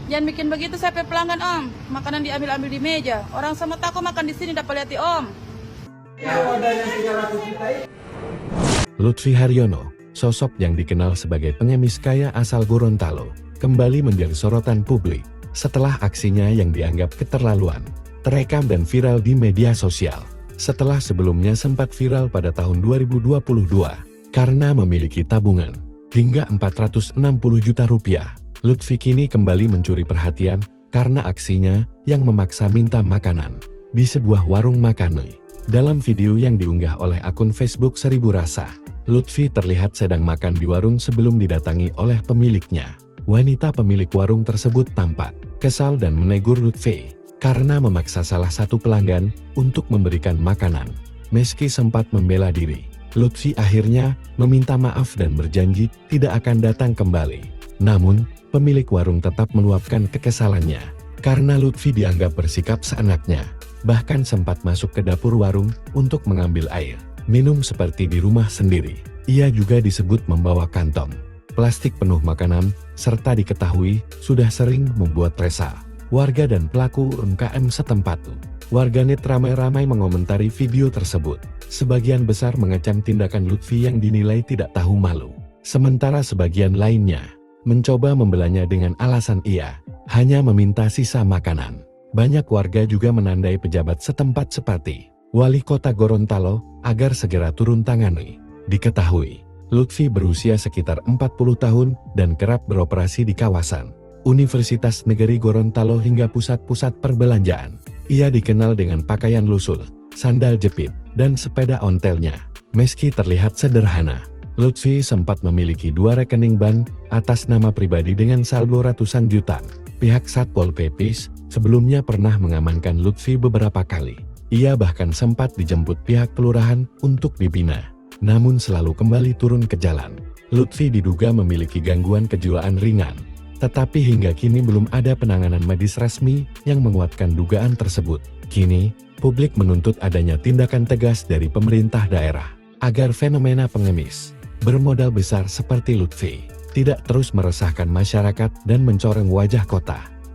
Jangan bikin begitu sampai pelanggan om. Makanan diambil-ambil di meja. Orang sama tako makan di sini dapat lihat om. Lutfi Haryono, sosok yang dikenal sebagai pengemis kaya asal Gorontalo, kembali menjadi sorotan publik setelah aksinya yang dianggap keterlaluan, terekam dan viral di media sosial. Setelah sebelumnya sempat viral pada tahun 2022 karena memiliki tabungan hingga 460 juta rupiah. Lutfi kini kembali mencuri perhatian karena aksinya yang memaksa minta makanan di sebuah warung makan. Dalam video yang diunggah oleh akun Facebook Seribu Rasa, Lutfi terlihat sedang makan di warung sebelum didatangi oleh pemiliknya. Wanita pemilik warung tersebut tampak kesal dan menegur Lutfi karena memaksa salah satu pelanggan untuk memberikan makanan. Meski sempat membela diri, Lutfi akhirnya meminta maaf dan berjanji tidak akan datang kembali. Namun, pemilik warung tetap meluapkan kekesalannya karena Lutfi dianggap bersikap seenaknya. Bahkan sempat masuk ke dapur warung untuk mengambil air minum seperti di rumah sendiri. Ia juga disebut membawa kantong plastik penuh makanan, serta diketahui sudah sering membuat resah warga dan pelaku UMKM setempat. Warganet ramai-ramai mengomentari video tersebut. Sebagian besar mengecam tindakan Lutfi yang dinilai tidak tahu malu. Sementara sebagian lainnya mencoba membelanya dengan alasan ia hanya meminta sisa makanan. Banyak warga juga menandai pejabat setempat seperti Wali Kota Gorontalo agar segera turun tangani. Diketahui, Lutfi berusia sekitar 40 tahun dan kerap beroperasi di kawasan Universitas Negeri Gorontalo hingga pusat-pusat perbelanjaan. Ia dikenal dengan pakaian lusuh, sandal jepit, dan sepeda ontelnya. Meski terlihat sederhana, Lutfi sempat memiliki 2 rekening bank atas nama pribadi dengan saldo ratusan juta. Pihak Satpol PP sebelumnya pernah mengamankan Lutfi beberapa kali. Ia bahkan sempat dijemput pihak kelurahan untuk dibina, namun selalu kembali turun ke jalan. Lutfi diduga memiliki gangguan kejiwaan ringan, tetapi hingga kini belum ada penanganan medis resmi yang menguatkan dugaan tersebut. Kini, publik menuntut adanya tindakan tegas dari pemerintah daerah agar fenomena pengemis bermodal besar seperti Lutfi tidak terus meresahkan masyarakat dan mencoreng wajah kota.